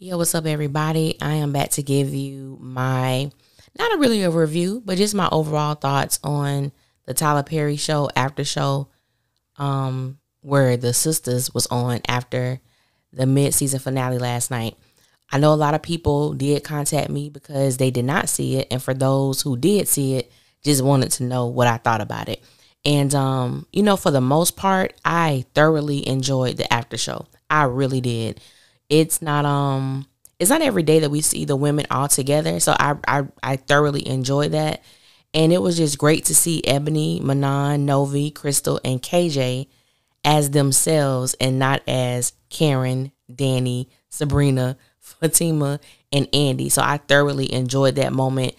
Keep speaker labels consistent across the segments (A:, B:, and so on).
A: Yo, what's up, everybody? I am back to give you my, not a really a review, but just my overall thoughts on the Tyler Perry show, after show, where the Sistas was on after the mid-season finale last night. I know a lot of people did contact me because they did not see it, and for those who did see it, just wanted to know what I thought about it. And for the most part, I thoroughly enjoyed the after show. I really did. It's not every day that we see the women all together. So I thoroughly enjoyed that. And it was just great to see Ebony, Manon, Novi, Crystal, and KJ as themselves and not as Karen, Danny, Sabrina, Fatima, and Andy. So I thoroughly enjoyed that moment,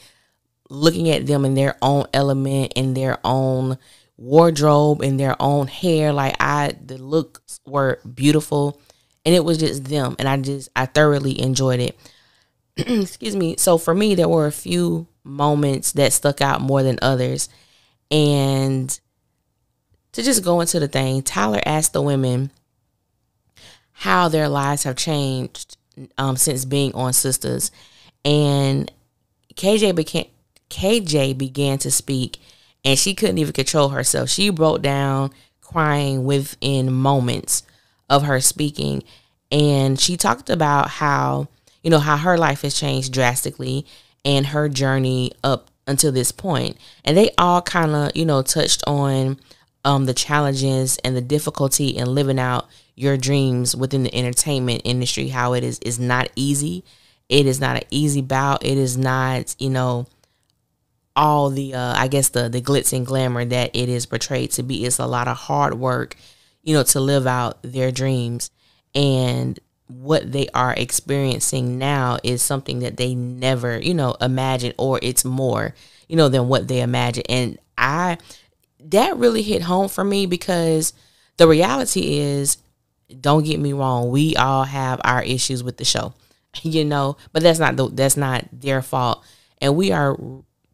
A: looking at them in their own element, in their own wardrobe, in their own hair. The looks were beautiful. And it was just them. And I thoroughly enjoyed it. Excuse me. So for me, there were a few moments that stuck out more than others. And to just go into the thing, Tyler asked the women how their lives have changed since being on Sistas. And KJ began to speak, and she couldn't even control herself. She broke down crying within moments of her speaking, and she talked about how her life has changed drastically and her journey up until this point. And they all kind of touched on the challenges and the difficulty in living out your dreams within the entertainment industry, how it is not easy. It is not an easy bout. It is not all the the glitz and glamour that it is portrayed to be. It's a lot of hard work to live out their dreams. And what they are experiencing now is something that they never, imagined, or it's more, than what they imagined. And that really hit home for me, because the reality is, don't get me wrong, we all have our issues with the show, but that's not their fault. And we are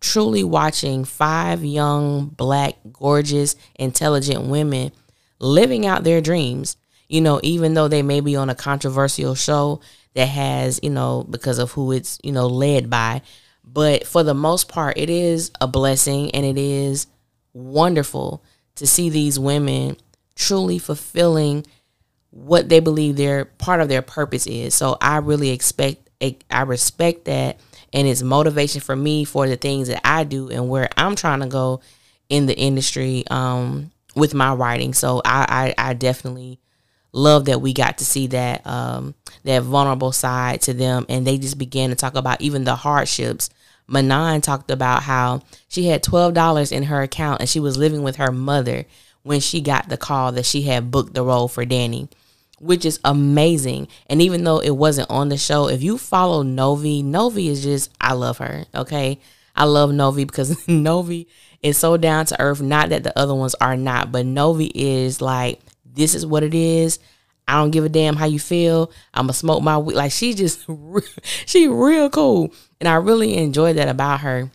A: truly watching 5 young, Black, gorgeous, intelligent women living out their dreams, even though they may be on a controversial show that has, because of who it's, led by. But for the most part, it is a blessing, and it is wonderful to see these women truly fulfilling what they believe their part of their purpose is. So I really I respect that, and it's motivation for me for the things that I do and where I'm trying to go in the industry with my writing. So I definitely love that we got to see that that vulnerable side to them, and they just began to talk about even the hardships. Manon talked about how she had $12 in her account, and she was living with her mother when she got the call that she had booked the role for Danny, which is amazing. And even though it wasn't on the show, if you follow Novi is just, I love her, okay? I love Novi because Novi is so down to earth. Not that the other ones are not, but Novi is like, this is what it is. I don't give a damn how you feel. I'm going to smoke my weed. Like, she just, she real cool. And I really enjoy that about her.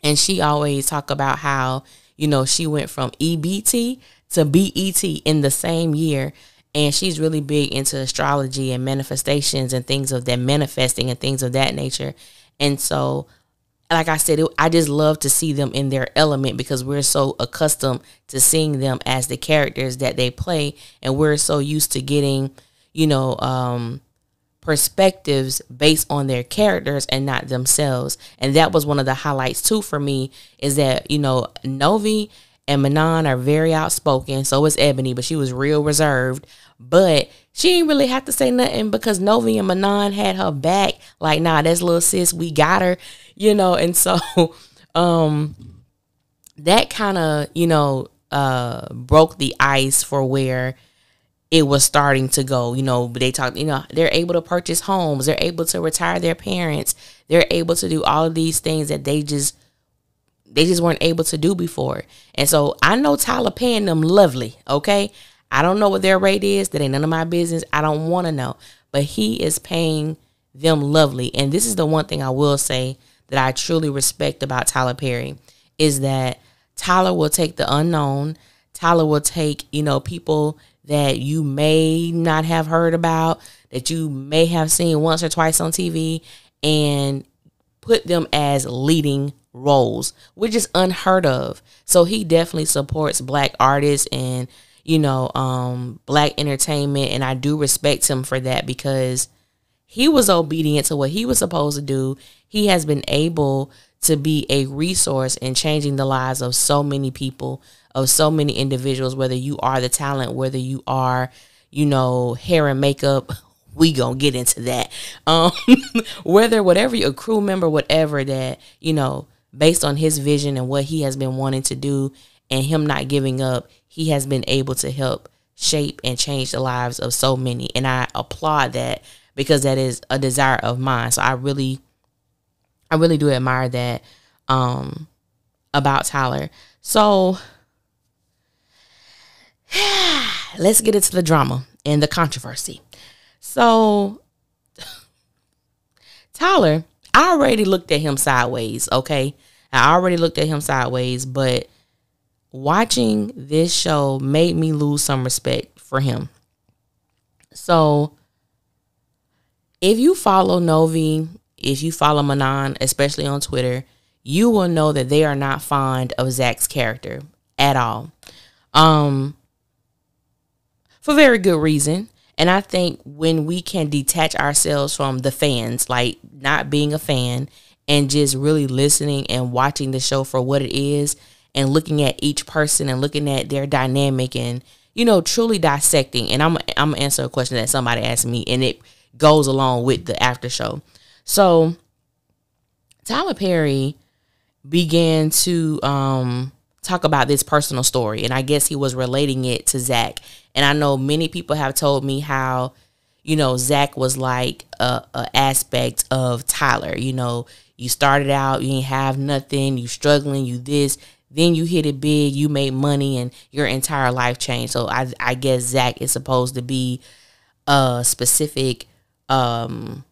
A: And she always talk about how, she went from EBT to BET in the same year. And she's really big into astrology and manifestations and things of that, manifesting and things of that nature. And so, like I said, I just love to see them in their element, because we're so accustomed to seeing them as the characters that they play. And we're so used to getting, perspectives based on their characters and not themselves. And that was one of the highlights too for me, is that, Novi and Manon are very outspoken. So is Ebony, but she was real reserved. But she didn't really have to say nothing, because Novi and Manon had her back. Like, nah, that's little sis, we got her, And so that kind of, broke the ice for where it was starting to go. They talk, they're able to purchase homes. They're able to retire their parents. They're able to do all of these things that they just weren't able to do before. And so I know Tyler paying them lovely, okay? I don't know what their rate is. That ain't none of my business. I don't want to know. But he is paying them lovely. And this is the one thing I will say that I truly respect about Tyler Perry, is that Tyler will take the unknown. Tyler will take, people that you may not have heard about, that you may have seen once or twice on TV and put them as leading roles, which is unheard of. So he definitely supports black artists and, black entertainment. And I do respect him for that because he was obedient to what he was supposed to do. He has been able to be a resource in changing the lives of so many people, of so many individuals, whether you are the talent, whether you are, hair and makeup. We gonna get into that. Whatever your crew member, whatever that, based on his vision and what he has been wanting to do and him not giving up, he has been able to help shape and change the lives of so many. And I applaud that because that is a desire of mine. So I really do admire that about Tyler. So let's get into the drama and the controversy. So Tyler, I already looked at him sideways, okay? I already looked at him sideways, but watching this show made me lose some respect for him. So if you follow Novi, if you follow Manon, especially on Twitter, you will know that they are not fond of Zach's character at all. For very good reason. And I think when we can detach ourselves from the fans, like not being a fan and just really listening and watching the show for what it is and looking at each person and looking at their dynamic and, truly dissecting. And I'm going to answer a question that somebody asked me and it goes along with the after show. So Tyler Perry began to talk about this personal story, and I guess he was relating it to Zach. And I know many people have told me how, Zach was like a aspect of Tyler. You started out, you didn't have nothing, you struggling, you this, then you hit it big, you made money, and your entire life changed. So I guess Zach is supposed to be a specific time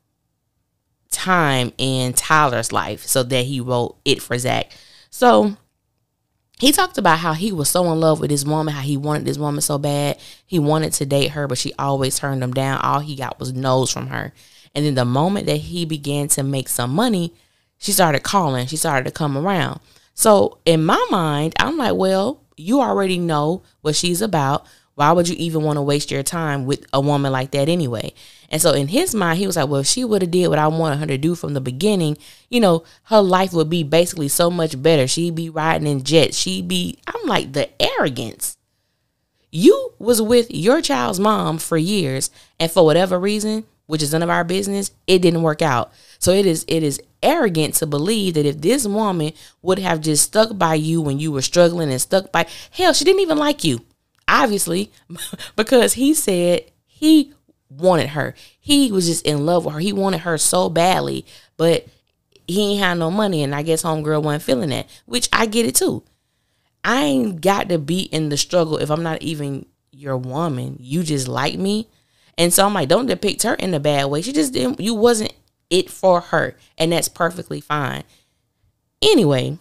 A: in Tyler's life so that he wrote it for Zach. So he talked about how he was so in love with this woman, how he wanted this woman so bad. He wanted to date her, but she always turned him down. All he got was no's from her. And then the moment that he began to make some money, she started calling. She started to come around. So in my mind, I'm like, well, you already know what she's about. Why would you even want to waste your time with a woman like that anyway? And so in his mind, he was like, well, if she would have did what I wanted her to do from the beginning, her life would be basically so much better. She'd be riding in jets. I'm like, the arrogance. You was with your child's mom for years, and for whatever reason, which is none of our business, it didn't work out. So it is arrogant to believe that if this woman would have just stuck by you when you were struggling and hell, she didn't even like you. Obviously, because he said he wanted her. He was just in love with her. He wanted her so badly, but he ain't had no money, and I guess homegirl wasn't feeling that, which I get it too. I ain't got to be in the struggle if I'm not even your woman. You just like me. And so I'm like, don't depict her in a bad way. She just didn't, you wasn't it for her, and that's perfectly fine. Anyway,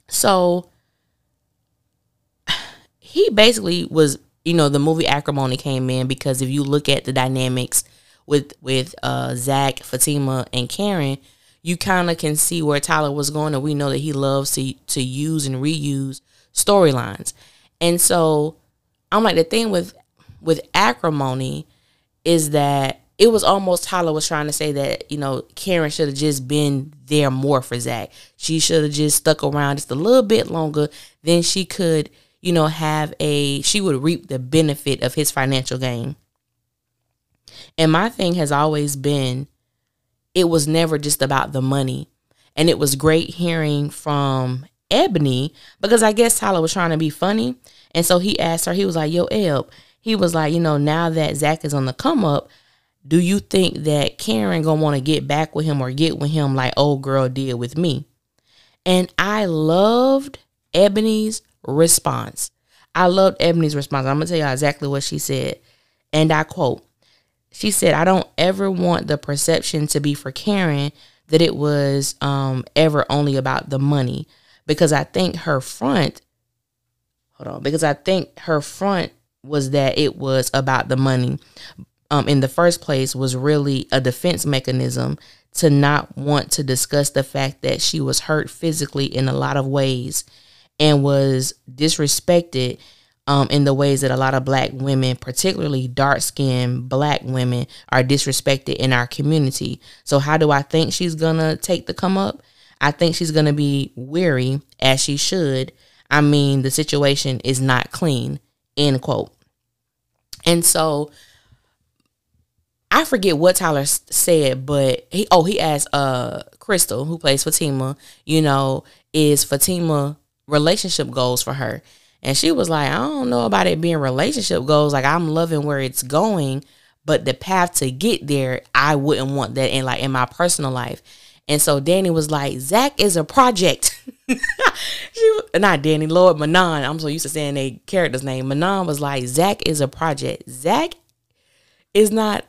A: so he basically was, the movie Acrimony came in because if you look at the dynamics with Zach, Fatima, and Karen, you kind of can see where Tyler was going, and we know that he loves to use and reuse storylines. And so I'm like, the thing with Acrimony is that it was almost Tyler was trying to say that, Karen should have just been there more for Zach. She should have just stuck around just a little bit longer. Then she could, she would reap the benefit of his financial gain. And my thing has always been, it was never just about the money. And it was great hearing from Ebony, because I guess Tyler was trying to be funny. And so he asked her, he was like, yo, Eb, he was like, now that Zach is on the come up, do you think that Karen gonna want to get back with him or get with him like old girl did with me? And I loved Ebony's response. I'm going to tell you exactly what she said. And I quote, she said, I don't ever want the perception to be for Karen that it was ever only about the money, because I think her front was that it was about the money. in the first place was really a defense mechanism to not want to discuss the fact that she was hurt physically in a lot of ways and was disrespected in the ways that a lot of black women, particularly dark-skinned black women, are disrespected in our community. So how do I think she's going to take the come up? I think she's going to be weary, as she should. I mean, the situation is not clean, end quote. And so I forget what Tyler said, but he asked Crystal, who plays Fatima, is Fatima relationship goals for her? And she was like, I don't know about it being relationship goals. Like, I'm loving where it's going, but the path to get there, I wouldn't want that in my personal life. And so Danny was like, Zach is a project. Not Danny, Lord, Manon. I'm so used to saying a character's name. Manon was like, Zach is a project. Zach is not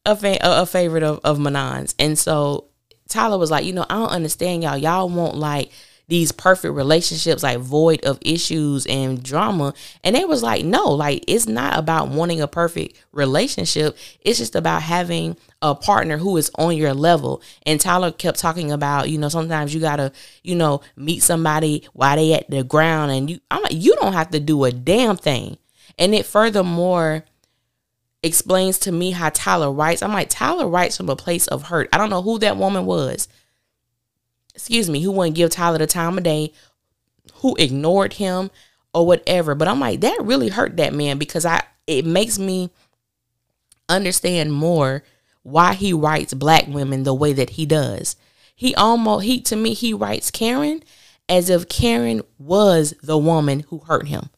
A: a favorite of Manon's. And so Tyler was like, I don't understand y'all. Y'all want like these perfect relationships, like void of issues and drama. And they was like, no, like it's not about wanting a perfect relationship. It's just about having a partner who is on your level. And Tyler kept talking about, sometimes you gotta, meet somebody while they at the ground, and I'm like, you don't have to do a damn thing. And it furthermore explains to me how Tyler writes. I'm like, Tyler writes from a place of hurt. I don't know who that woman was, who wouldn't give Tyler the time of day, who ignored him or whatever. But I'm like, that really hurt that man, because it makes me understand more why he writes black women the way that he does. To me, he writes Karen as if Karen was the woman who hurt him.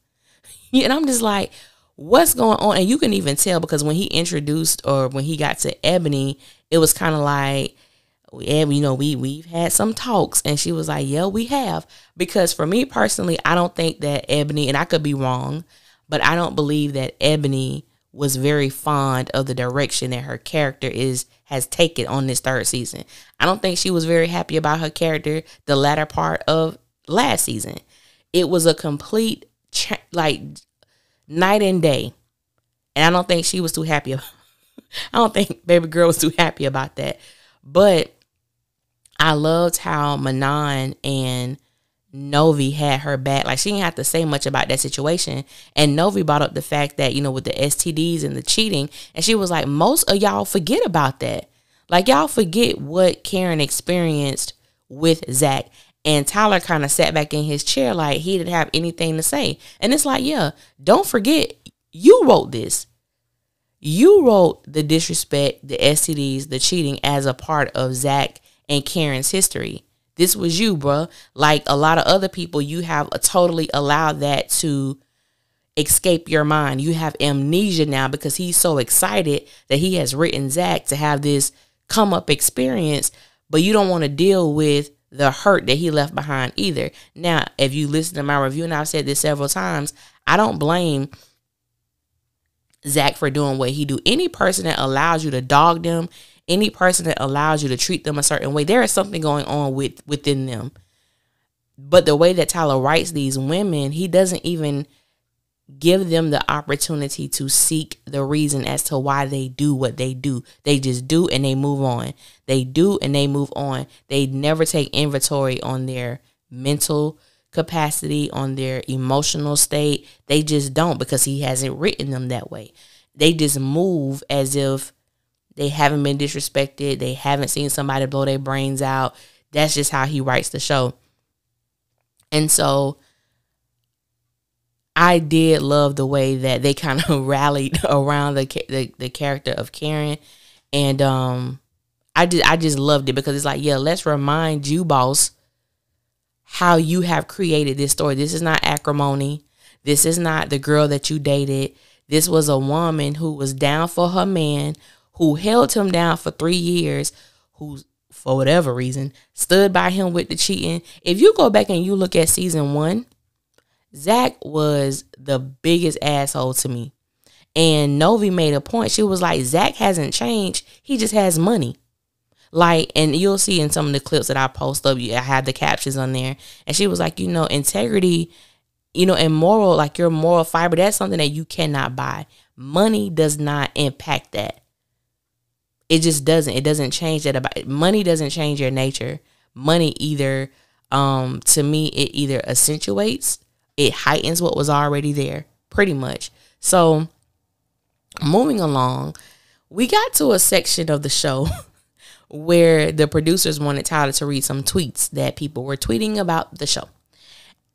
A: And I'm just like, what's going on? And you can even tell, because when he introduced, or when he got to Ebony, it was kind of like, yeah, we've had some talks. And she was like, yeah, we have. Because for me personally, I don't think that Ebony, and I could be wrong, but I don't believe that Ebony was very fond of the direction that her character has taken on this third season. I don't think she was very happy about her character the latter part of last season. It was a complete night and day. And I don't think she was too happy. I don't think baby girl was too happy about that. But I loved how Manon and Novi had her back. Like, she didn't have to say much about that situation. And Novi brought up the fact that, with the STDs and the cheating. And she was like, most of y'all forget about that. Like, y'all forget what Karen experienced with Zach. And Tyler kind of sat back in his chair like he didn't have anything to say. And it's like, yeah, don't forget, you wrote this. You wrote the disrespect, the STDs, the cheating as a part of Zach and Karen's history. This was you, bruh. Like a lot of other people, you have totally allowed that to escape your mind. You have amnesia now because he's so excited that he has written Zach to have this come up experience, but you don't want to deal with the hurt that he left behind either. Now, if you listen to my review, and I've said this several times, I don't blame Zach for doing what he do. Any person that allows you to dog them, any person that allows you to treat them a certain way, there is something going on within them. But the way that Tyler writes these women, he doesn't even give them the opportunity to seek the reason as to why they do what they do. They just do and they move on. They do and they move on. They never take inventory on their mental capacity, on their emotional state. They just don't, because he hasn't written them that way. They just move as if they haven't been disrespected. They haven't seen somebody blow their brains out. That's just how he writes the show. And so I did love the way that they kind of rallied around the character of Karen. And I just loved it, because it's like, yeah, let's remind you, boss, how you have created this story. This is not acrimony. This is not the girl that you dated. This was a woman who was down for her man, who held him down for 3 years, who, for whatever reason, stood by him with the cheating. If you go back and you look at season 1, Zach was the biggest asshole to me. And Novi made a point. She was like, Zach hasn't changed. He just has money. Like, and you'll see in some of the clips that I post up, I have the captions on there. And she was like, integrity, and moral, like your moral fiber, that's something that you cannot buy. money does not impact that. It just doesn't. It doesn't change that about it. Money doesn't change your nature. Money either, to me, it either accentuates, it heightens what was already there, pretty much. So, moving along, we got to a section of the show where the producers wanted Tyler to read some tweets that people were tweeting about the show.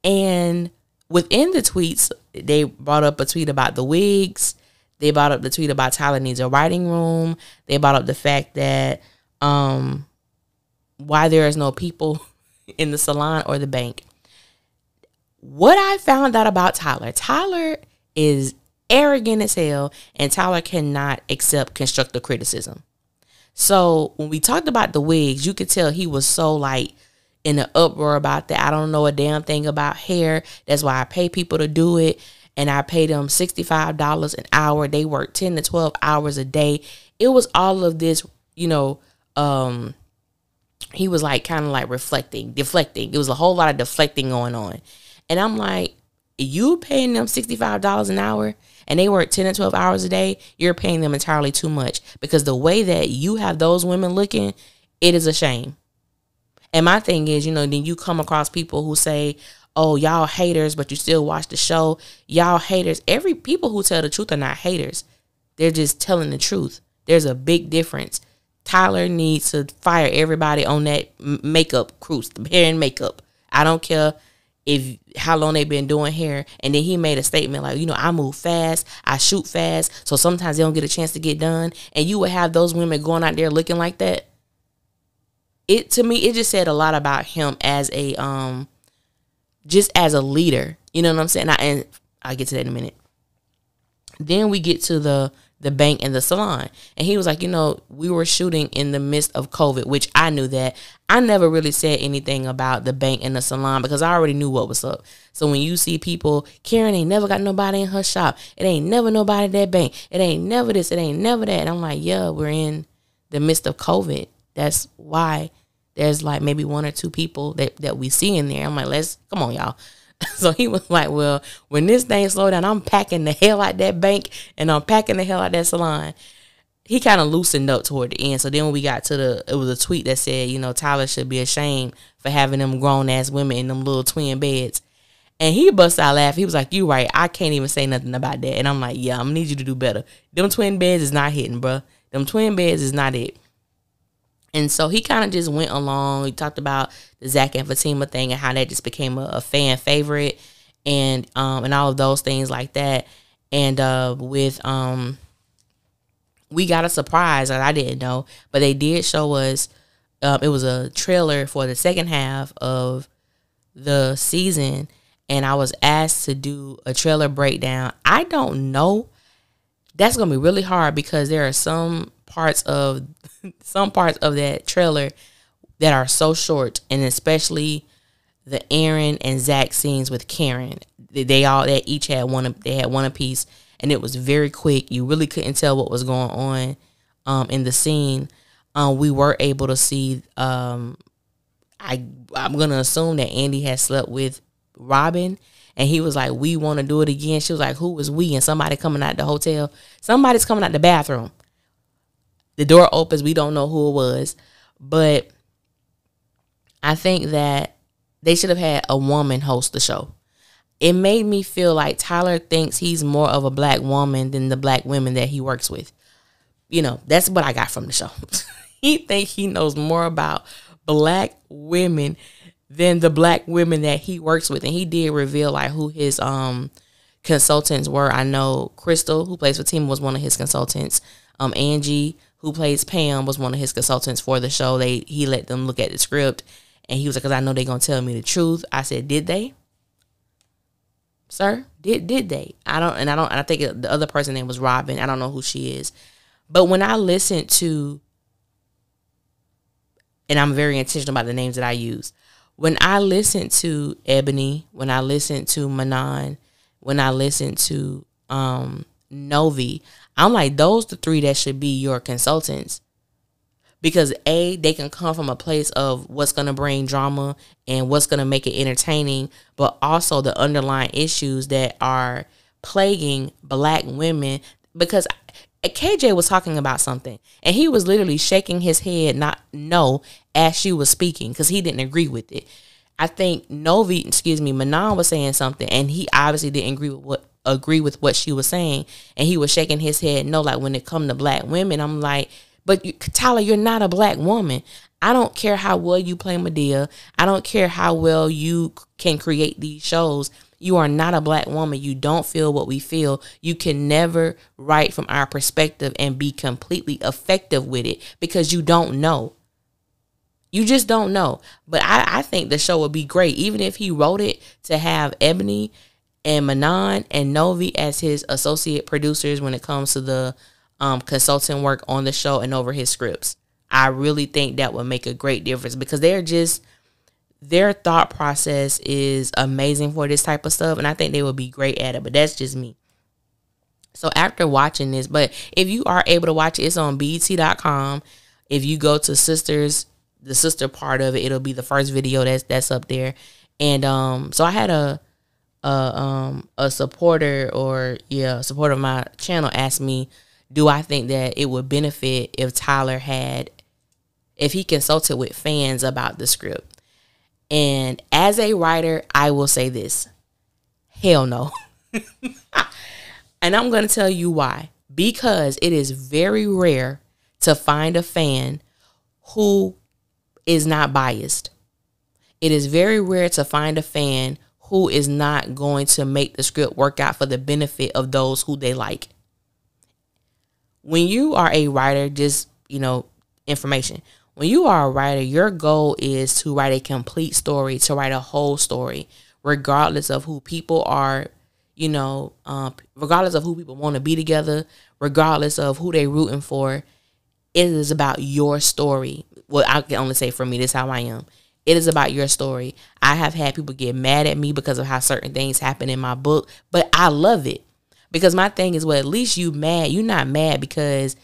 A: And within the tweets, they brought up a tweet about the wigs. They brought up the tweet about Tyler needs a writing room. They brought up the fact that why there is no people in the salon or the bank. What I found out about Tyler is arrogant as hell, and Tyler cannot accept constructive criticism. So when we talked about the wigs, you could tell he was so like in an uproar about that. I don't know a damn thing about hair. That's why I pay people to do it. And I paid them $65 an hour. They work 10 to 12 hours a day. It was all of this, he was like kind of like deflecting. It was a whole lot of deflecting going on. And I'm like, you paying them $65 an hour and they work 10 to 12 hours a day, you're paying them entirely too much. Because the way that you have those women looking, it is a shame. And my thing is, then you come across people who say, oh, y'all haters, but you still watch the show. Y'all haters. Every people who tell the truth are not haters. They're just telling the truth. There's a big difference. Tyler needs to fire everybody on that makeup cruise, hair and makeup. I don't care how long they've been doing hair. And then he made a statement like, I move fast, I shoot fast, so sometimes they don't get a chance to get done. And you would have those women going out there looking like that. To me, it just said a lot about him as a just as a leader. You know what I'm saying? And I'll get to that in a minute. Then we get to the bank and the salon. And he was like, we were shooting in the midst of COVID, which I knew that. I never really said anything about the bank and the salon because I already knew what was up. So when you see people, Karen ain't never got nobody in her shop. It ain't never nobody at that bank. It ain't never this. It ain't never that. And I'm like, yeah, we're in the midst of COVID. That's why there's like maybe one or two people that we see in there. I'm like, come on, y'all. So he was like, well, when this thing slow down, I'm packing the hell out that bank and I'm packing the hell out that salon. He kind of loosened up toward the end. So then when we got to it was a tweet that said, Tyler should be ashamed for having them grown ass women in them little twin beds. And he bust out laughing. He was like, you right. I can't even say nothing about that. And I'm like, yeah, I'm gonna need you to do better. Them twin beds is not hitting, bro. Them twin beds is not it. And so he kind of just went along. He talked about the Zach and Fatima thing and how that just became a fan favorite and all of those things like that. And we got a surprise that I didn't know, but they did show us. It was a trailer for the second half of the season, and I was asked to do a trailer breakdown. I don't know. That's gonna be really hard because there are some parts of that trailer that are so short, and especially the Aaron and Zach scenes with Karen. They each had one. They had one apiece, and it was very quick. You really couldn't tell what was going on in the scene. We were able to see. I'm gonna assume that Andy had slept with Robin. And he was like, we want to do it again. She was like, who was we? And somebody coming out the hotel. Somebody's coming out the bathroom. The door opens. We don't know who it was. But I think that they should have had a woman host the show. It made me feel like Tyler thinks he's more of a black woman than the black women that he works with. That's what I got from the show. He thinks he knows more about black women than the black women that he works with. And he did reveal like who his consultants were. I know Crystal, who plays Fatima, was one of his consultants. Angie, who plays Pam, was one of his consultants for the show. He let them look at the script, and he was like, because I know they're gonna tell me the truth. I said, did they? Sir, did they? I think the other person name was Robin. I don't know who she is. But when I listened to, and I'm very intentional about the names that I use, when I listened to Ebony, when I listened to Manon, when I listened to Novi, I'm like, those the three that should be your consultants. Because A, they can come from a place of what's going to bring drama and what's going to make it entertaining, but also the underlying issues that are plaguing black women. because KJ was talking about something and he was literally shaking his head not no as she was speaking because he didn't agree with it. I think Manon was saying something and he obviously didn't agree with what she was saying, and he was shaking his head no. Like, when it come to black women, I'm like, but Tyler, you're not a black woman. I don't care how well you play Medea. I don't care how well you can create these shows. You are not a black woman. You don't feel what we feel. You can never write from our perspective and be completely effective with it because you don't know. You just don't know. But I think the show would be great, even if he wrote it, to have Ebony and Manon and Novi as his associate producers when it comes to the consulting work on the show and over his scripts. I really think that would make a great difference because their thought process is amazing for this type of stuff, and I think they would be great at it, but that's just me. So after watching this, but if you are able to watch it, it's on BET.com. If you go to Sisters, the sister part of it, it'll be the first video that's up there. And so I had a supporter of my channel asked me, do I think that it would benefit if he consulted with fans about the script? And as a writer, I will say this: hell no. And I'm going to tell you why. Because it is very rare to find a fan who is not biased. It is very rare to find a fan who is not going to make the script work out for the benefit of those who they like. When you are a writer, just, information. When you are a writer, your goal is to write a complete story, to write a whole story, regardless of who people are, regardless of who people want to be together, regardless of who they're rooting for. It is about your story. Well, I can only say for me, this is how I am. It is about your story. I have had people get mad at me because of how certain things happen in my book, but I love it. Because my thing is, well, at least you mad. You're not mad because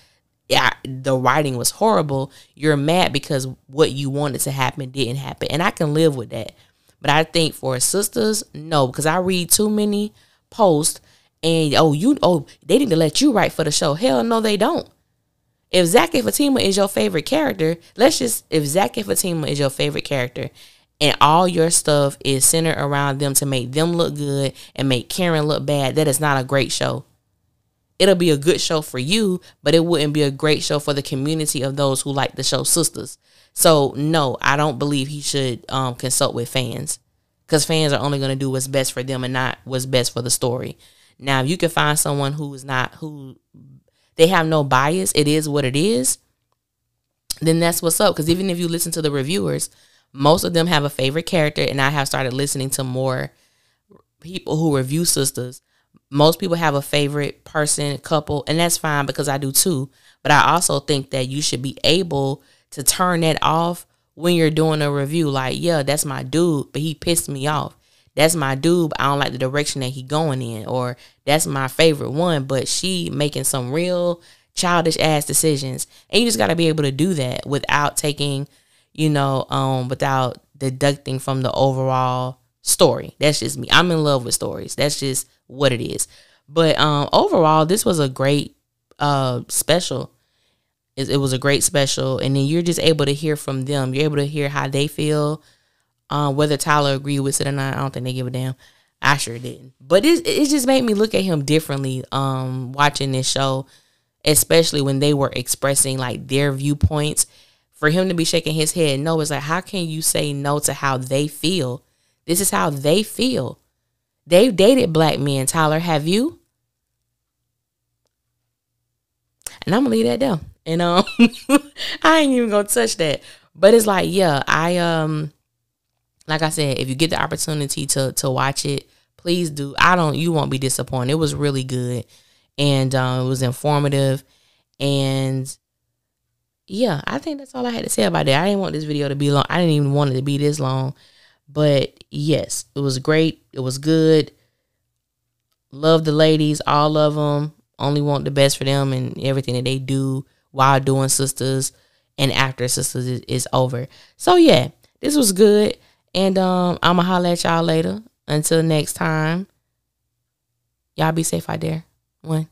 A: the writing was horrible. You're mad because what you wanted to happen didn't happen. And I can live with that. But I think for Sisters, no, because I read too many posts and, they need to let you write for the show. Hell no, they don't. If Zach and Fatima is your favorite character, if Zach and Fatima is your favorite character and all your stuff is centered around them to make them look good and make Karen look bad, that is not a great show. It'll be a good show for you, but it wouldn't be a great show for the community of those who like the show Sisters. So no, I don't believe he should consult with fans, because fans are only going to do what's best for them and not what's best for the story. Now, if you can find someone who they have no bias, it is what it is, then that's what's up. Because even if you listen to the reviewers, most of them have a favorite character, and I have started listening to more people who review Sisters. Most people have a favorite person, couple, and that's fine because I do too. But I also think that you should be able to turn that off when you're doing a review. Like, yeah, that's my dude, but he pissed me off. That's my dude, but I don't like the direction that he going in. Or that's my favorite one, but she making some real childish ass decisions. And you just got to be able to do that without taking, without deducting from the overall story. That's just me. I'm in love with stories. That's just what it is. But overall, this was a great special. It was a great special. And then you're just able to hear from them. You're able to hear how they feel. Whether Tyler agreed with it or not, I don't think they give a damn. I sure didn't. But it just made me look at him differently watching this show, especially when they were expressing like their viewpoints. For him to be shaking his head no, it's like, how can you say no to how they feel? This is how they feel. They've dated black men, Tyler. Have you? And I'm going to leave that down. And I ain't even going to touch that. But it's like, yeah, like I said, if you get the opportunity to watch it, please do. You won't be disappointed. It was really good. And it was informative. And yeah, I think that's all I had to say about that. I didn't want this video to be long. I didn't even want it to be this long. But yes, it was great. It was good. Love the ladies, all of them. Only want the best for them and everything that they do while doing Sisters and after Sisters is over. So yeah, this was good. And I'ma holler at y'all later. Until next time, y'all be safe out there. One.